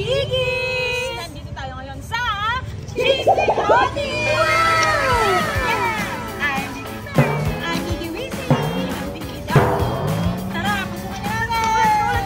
Chigis! Nandito tayo ngayon sa Cheesy Odi! I'm Gigi Wisi. I'm Vicky Dao. Tara, pusukan niyo natin!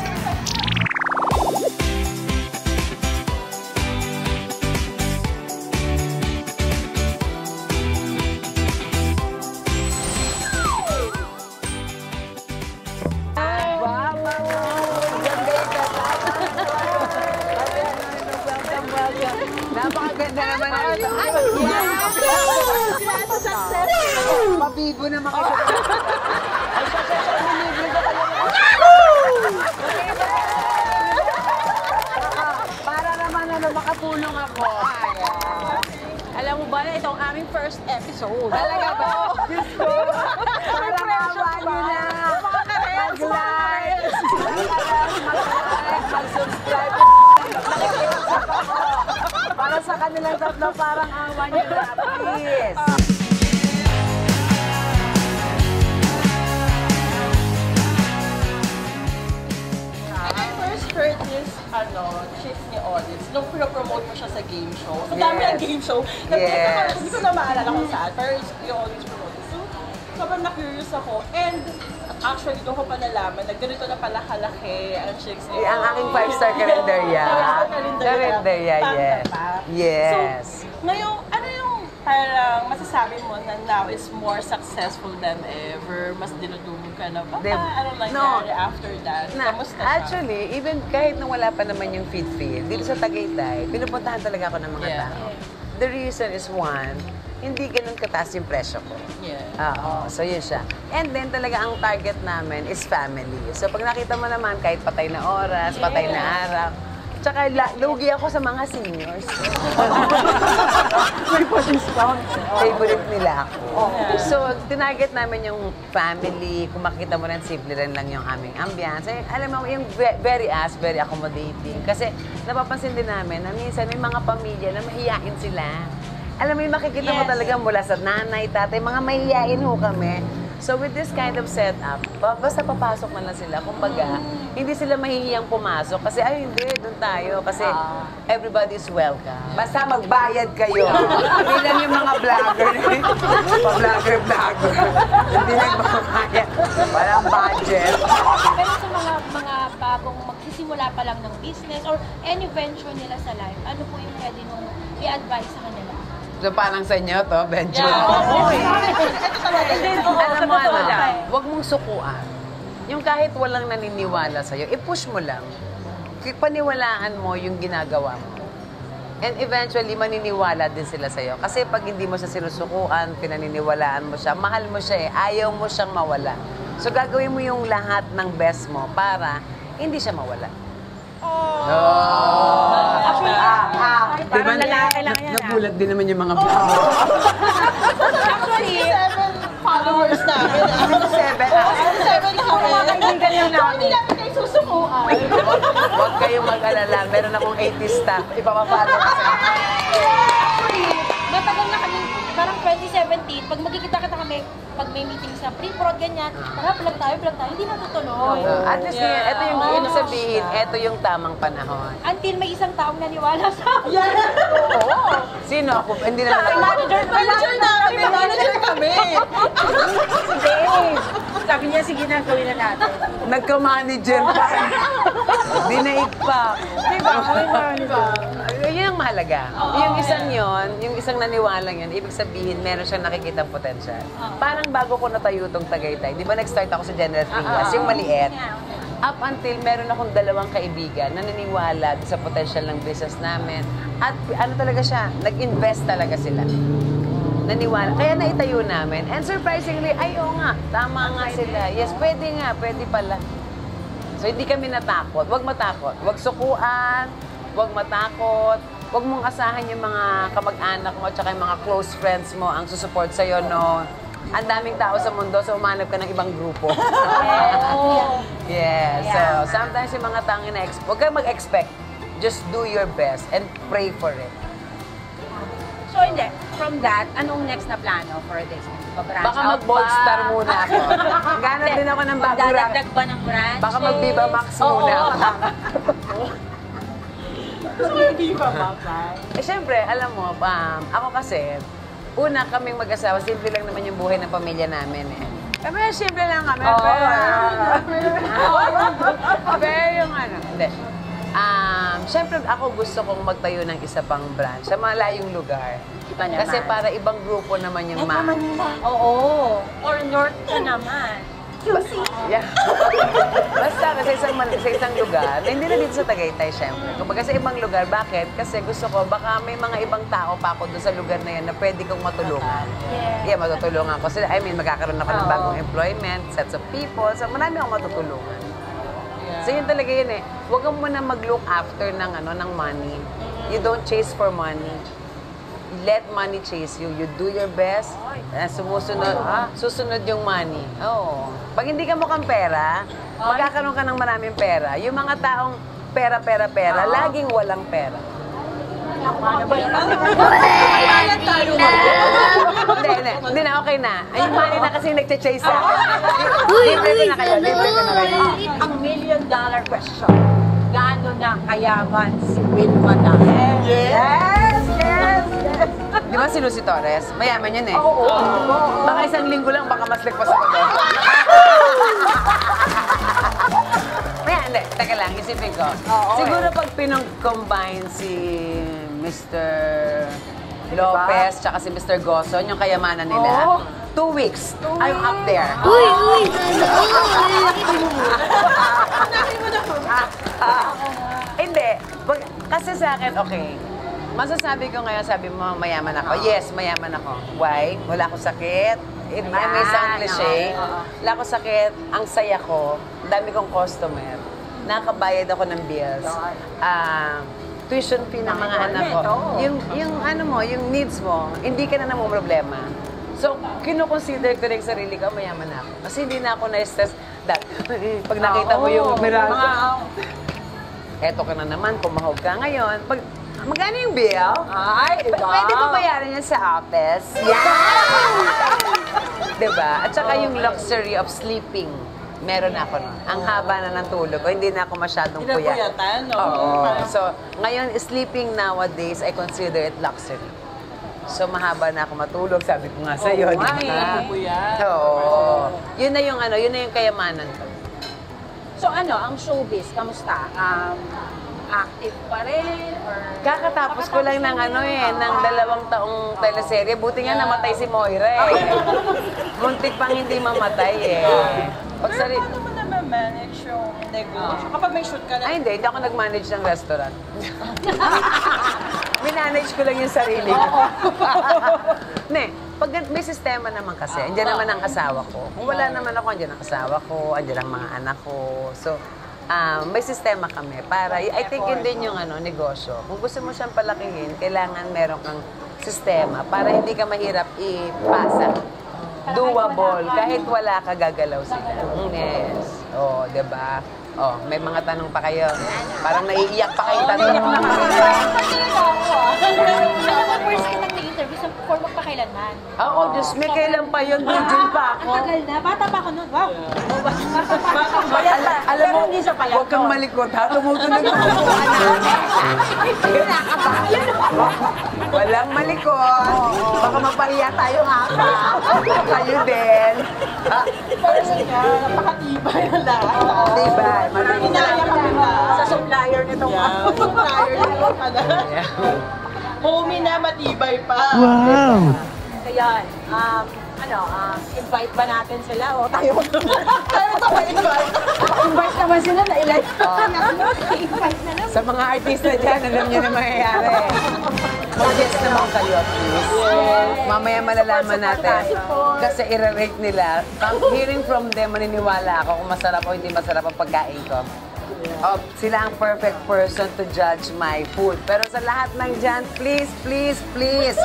Napakaganda naman ito. Mabibo na makikita. Ay, sasasya, umilibre ko kayo. Para naman makatulong ako. Alam mo ba na ito ang aming first episode? Talaga ba? Diyos ko. Para mawa nyo na. Mag-like. Mag-subscribe. Para sa kanilang tatlo, parang awa nyo na, please. I first heard this, chick ni Audits, nung pinapromote mo siya sa game show. So, dami ang game show. Yes. Hindi ko na maalala kung saan, pero you always promote it. So, sobrang na-curious ako. And actually, doon ko pa nalaman na ganito na pala kalaki ang chicks ni Ang aking 5-star kalendarya. Kalendarya, yes. Yes. So, ngayon, ano yung parang masasabi mo na now is more successful than ever? Mas dinudumog ka na ba? Ano nangyari after that? Kamusta siya? Actually, even kahit nung wala pa naman yung feed, dito sa Tagaytay, pinupuntahan talaga ako ng mga tao. The reason is one, hindi ganun kataas yung presyo ko. Oo, so yun siya. And then talaga ang target namin is family. So pag nakita mo naman, kahit patay na oras, patay na araw, tsaka lugi ako sa mga seniors. Favorite nila ako. So, tinarget namin yung family. Kung makita mo rin, simple rin lang yung aming ambiance. Alam mo, yung very accommodating. Kasi napapansin din namin na minsan may mga pamilya na mahiyain sila. Alam mo, yung makikita mo talaga mula sa nanay, tatay, mga mahiyain ho kami. So with this kind of setup, basta papasok na lang sila. Kumbaga, hindi sila mahihiyang pumasok. Kasi, ay hindi, doon tayo. Kasi everybody is welcome. Basta magbayad kayo. Hindi lang yung mga vlogger. Pa-vlogger. Hindi nagbabayad. Walang budget. Pero sa mga bagong magsisimula pa lang ng business or any venture nila sa life, ano po yung pwede nung i-advise sa kanila? So parang sa inyo to, venture. Alam mo, huwag mong sukuan. Yung kahit walang naniniwala sa'yo, i-push mo lang. Paniwalaan mo yung ginagawa mo. And eventually, maniniwala din sila sa'yo. Kasi pag hindi mo siya sinusukuan, pinaniniwalaan mo siya, mahal mo siya eh, ayaw mo siyang mawala. So gagawin mo yung lahat ng best mo para hindi siya mawala. Parang lalaki lang yan. Nagulat din naman yung mga vlog. Actually, 7 followers namin. 7 na kami. Kaibigan lang namin. Hindi namin kayo susukuan. Huwag kayong mag-alala. Meron akong 80 staff. Ipapapalo ka sa Actually, matagal na kami, parang 2017, pag magkikita-kita kami, pag may meeting sa pre-prod, ganyan, tara, vlog tayo, hindi natutuloy. At least, ito yung ibig sabihin, ito yung tamang panahon. Until may isang taong naniwala sa akin. Oo. Sino ako? Hindi naman ako. Manager namin. Manager kami. Sabi niya, sige na, gawin na natin. Nagka-manager pa. Dinaig pa. Diba? Yun ang mahalaga. Yung isang yon, yung isang naniwalang yun, ibig sabihin, meron siyang nakikitang potential. Parang bago ko natayo itong Tagaytay, di ba nag-start ako sa General Trias, yung maliit. Up until meron akong 2 kaibigan na naniniwala sa potential ng business namin. At ano talaga siya, nag-invest talaga sila. Naniwala. Kaya naitayo namin. And surprisingly, oo nga, tama nga sila. Yes, pwede nga, pwede pala. So hindi kami natakot. Huwag matakot. Huwag sukuan, huwag matakot. Huwag mong asahan yung mga kamag-anak mo at saka yung mga close friends mo ang susupport sa'yo, no? Ang daming tao sa mundo, so umanap ka ng ibang grupo. Yes. So, sometimes yung mga tao huwag kang mag-expect. Just do your best and pray for it. So, hindi. From that, anong next na plano for this? Baka mag-Bold Star muna ako. Ganap din ako ng bago. Magdadagdag ba ng branches? Baka mag-Viva Max muna ako. So, hindi pa mapay. Siyempre, alam mo, ako kasi, una kaming mag-asawa, simple lang naman yung buhay ng pamilya namin eh. Pero simple lang kami. Pero yung ano, hindi. Siyempre, ako gusto kong magtayo ng isa pang branch sa malayong lugar. Iba naman. Kasi para ibang grupo naman yung Manila. Oo. Or North ka naman. QC. Yeah. Basta sa isang lugar, na hindi na dito sa Tagaytay, syempre. Kumbaga sa ibang lugar, bakit? Kasi gusto ko, baka may mga ibang tao pa ako doon sa lugar na yan na pwede kong matulungan. Yeah, matutulungan ko sila. I mean, magkakaroon ako ng bagong employment, sets of people. So, marami akong matutulungan. So, yun talaga yun eh. Huwag mo na mag-look after ng money. You don't chase for money. Let money chase you. You do your best. Susunod yung money. Oo. Pag hindi ka mukhang pera, magkakaroon ka ng maraming pera. Yung mga taong pera, laging walang pera. Hindi na, okay na. Ay, yung money na kasi nagche-chase sa akin. Libre ko na kayo. Ang $1,000,000 question. Gaano na kayaman si Wilma na? Yes! Di ba si Lucy Torres? Mayaman yan eh. Oo. Baka isang linggo lang, baka mas lagpas ako doon. Hindi. Teka lang, isipin ko. Siguro pag pinong-combine si Mr. Lopez tsaka si Mr. Gozon, yung kayamanan nila, 2 weeks, I'm up there. Hindi. Kasi sa akin, okay. Masasabi ko ngayon, sabi mo, mayaman ako. Yes, mayaman ako. Why? Wala akong sakit. It may sound cliche. Wala akong sakit. Ang saya ko. Dami kong customer. Nakabayad ako ng bills. Tuition fee ng mga anak ko. Yung needs mo, hindi ka na namumroblema. So, kino-consider ko rin sarili ko, mayaman na ako. Kasi hindi na ako na-stress. Pag nakita mo yung miraso, eto ka na naman, kumahog ka ngayon. Magkano yung bill? Ay, diba? Pwede mo bayaran yan sa office? Yeah! Diba? At saka yung luxury of sleeping. Meron ako nun. Ang haba na ng tulog ko, hindi na ako masyadong puyat. Pinapuyatan, no? Oo. So, ngayon, sleeping nowadays, I consider it luxury. So, mahaba na ako matulog, sabi ko nga sa'yo, di ba? Oo. Yun na yung kayamanan ko. So ang showbiz, kamusta? Active pa rin? Or... Kakatapos ko lang ng ng 2 taong teleserye. Buti nga namatay si Moira eh. Muntik pang hindi mamatay eh. Pero paano mo naman manage yung negosyo? Kapag may shoot ka na... Ay, hindi ako nag-manage ng restaurant. Minanage ko lang yung sarili ko. Pag may sistema naman kasi, andyan naman ang asawa ko. Kung wala naman ako, andyan ang asawa ko, andyan ang mga anak ko. So, may sistema kami para, I think yun din yung negosyo. Kung gusto mo siyang palakihin, kailangan meron kang sistema para hindi ka mahirap ipasa. Doable, kahit wala ka, gagalaw sila. Yes. Oh, diba? Oh, may mga tanong pa kayo. Parang naiiyak pa kayo tanong. Alam mo, first kitang na-interview sa for magpakailanman. Oo, Diyos, may kailan pa yun, virgin pa ako. Ang tagal na. Bata pa ako nun. Wow. Alam mo, huwag kang malikot ha. Tumutunog ang bukuan namin. Walang malikot. Baka mapahiya tayo nga pa. Kayo din. First nga, napakatibay na lahat. Diba? Inaya kami na sa supplier nitong supplier nito pala. Homie na matibay pa. Wow! Kaya, invite ba natin sila o tayo? Tayo ito ba invite? Invite naman sila na i-live. Invite na lang. Sa mga artista dyan, alam nyo na mangyayari. Mag-guest naman kayo, please. Mamaya malalaman natin. Kasi i-rate nila. Hearing from them, maniniwala ako kung masarap o hindi masarap ang pagkain ko. Sila ang perfect person to judge my food. Pero sa lahat ng dyan, please, please, please,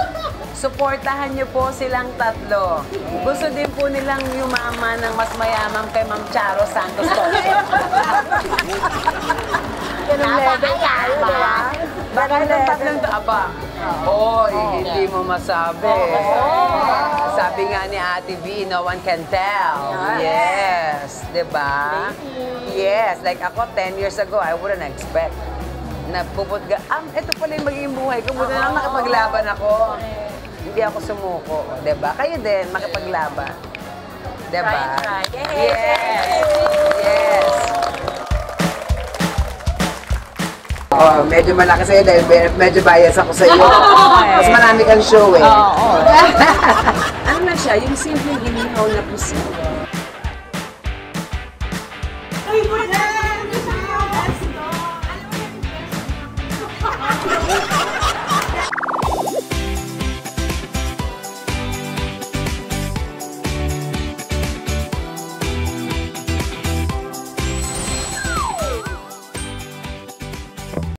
supportahan niyo po silang tatlo. Gusto din po nilang yumaman ng mas mayamang kay Ma'am Charo Santos Toso. Ganun level tayo, di ba? Bakit ang tatlong to? Aba, hindi mo masabi. Sabi nga ni Ate V, no one can tell. Yes, di ba? Yes, like ako 10 years ago, I wouldn't expect. na puputga, ito pala yung magiging buhay ko. Buti na lang nakipaglaban ako. Hindi ako sumuko, diba? Kayo din, makipaglaban. Diba? Try. Yes! Yes! Oh, medyo malaki sa'yo dahil medyo bias ako sa'yo. Mas marami kang show eh. Oo. Ano na siya? Yung simple ginihaw na puso.